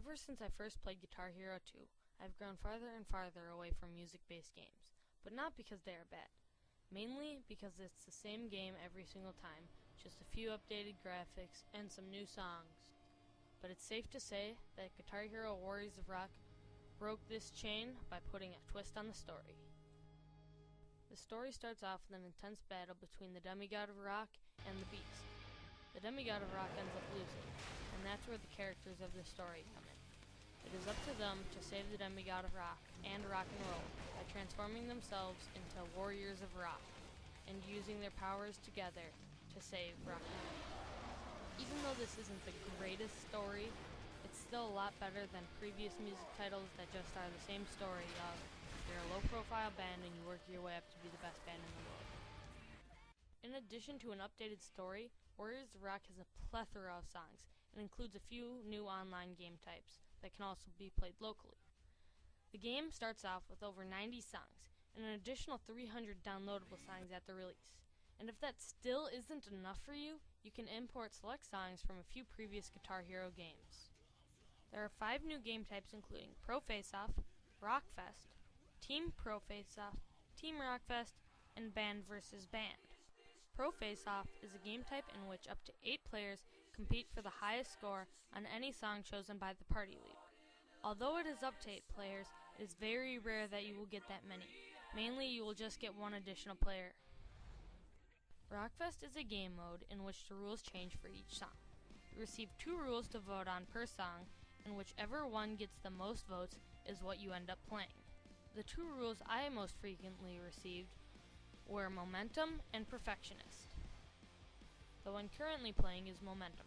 Ever since I first played Guitar Hero 2, I've grown farther and farther away from music-based games, but not because they are bad. Mainly because it's the same game every single time, just a few updated graphics and some new songs. But it's safe to say that Guitar Hero Warriors of Rock broke this chain by putting a twist on the story. The story starts off with an intense battle between the demigod of rock and the beast. The demigod of rock ends up losing, and that's where the characters of the story come in. It is up to them to save the demigod of rock and rock and roll by transforming themselves into warriors of rock and using their powers together to save rock and roll. Even though this isn't the greatest story, it's still a lot better than previous music titles that just are the same story of you're a low-profile band and you work your way up to be the best band in the world. In addition to an updated story, Warriors of Rock has a plethora of songs and includes a few new online game types that can also be played locally. The game starts off with over 90 songs and an additional 300 downloadable songs at the release. And if that still isn't enough for you, you can import select songs from a few previous Guitar Hero games. There are 5 new game types including Pro Face-Off, Rockfest, Team Pro Face-Off, Team Rockfest, and Band vs. Band. Pro Face-Off is a game type in which up to 8 players compete for the highest score on any song chosen by the party leader. Although it is up to 8 players, it is very rare that you will get that many. Mainly, you will just get one additional player. Rockfest is a game mode in which the rules change for each song. You receive 2 rules to vote on per song, and whichever one gets the most votes is what you end up playing. The 2 rules I most frequently received were Momentum and Perfectionist. The one currently playing is Momentum.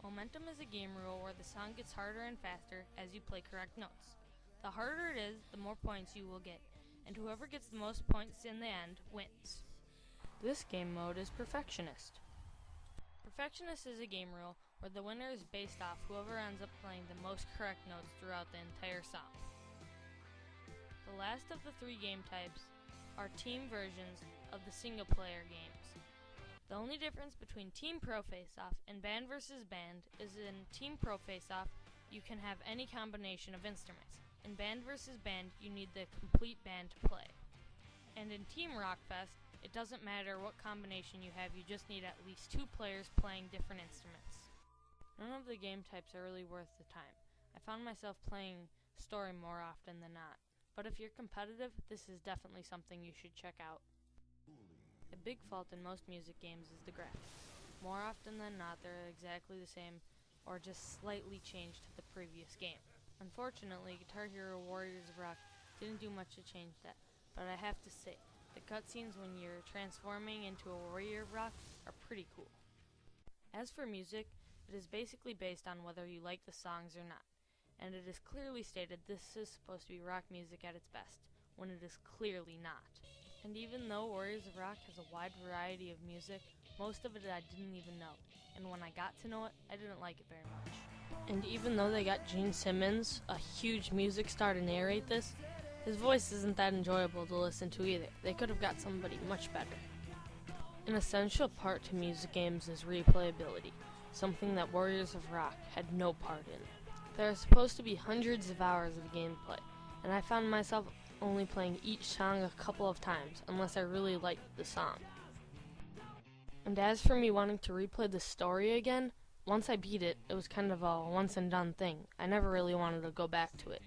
Momentum is a game rule where the song gets harder and faster as you play correct notes. The harder it is, the more points you will get, and whoever gets the most points in the end wins. This game mode is Perfectionist. Perfectionist is a game rule where the winner is based off whoever ends up playing the most correct notes throughout the entire song. The last of the 3 game types are team versions of the single-player games. The only difference between Team Pro Face-Off and Band vs. Band is in Team Pro Face-Off, you can have any combination of instruments. In Band vs. Band, you need the complete band to play. And in Team Rockfest, it doesn't matter what combination you have, you just need at least 2 players playing different instruments. None of the game types are really worth the time. I found myself playing story more often than not. But if you're competitive, this is definitely something you should check out. A big fault in most music games is the graphics. More often than not, they're exactly the same or just slightly changed to the previous game. Unfortunately, Guitar Hero Warriors of Rock didn't do much to change that, but I have to say, the cutscenes when you're transforming into a Warrior of Rock are pretty cool. As for music, it is basically based on whether you like the songs or not, and it is clearly stated this is supposed to be rock music at its best, when it is clearly not. And even though Warriors of Rock has a wide variety of music, most of it I didn't even know, and when I got to know it, I didn't like it very much. And even though they got Gene Simmons, a huge music star, to narrate this, his voice isn't that enjoyable to listen to either. They could have got somebody much better. An essential part to music games is replayability, something that Warriors of Rock had no part in. There are supposed to be hundreds of hours of gameplay, and I found myself only playing each song a couple of times, unless I really liked the song. And as for me wanting to replay the story again, once I beat it, it was kind of a once and done thing. I never really wanted to go back to it.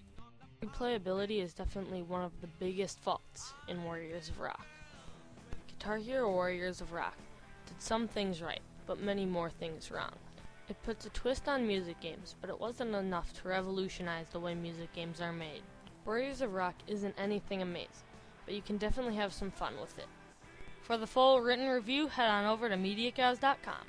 Replayability is definitely one of the biggest faults in Warriors of Rock. Guitar Hero Warriors of Rock did some things right, but many more things wrong. It puts a twist on music games, but it wasn't enough to revolutionize the way music games are made. Warriors of Rock isn't anything amazing, but you can definitely have some fun with it. For the full written review, head on over to MediaCows.com.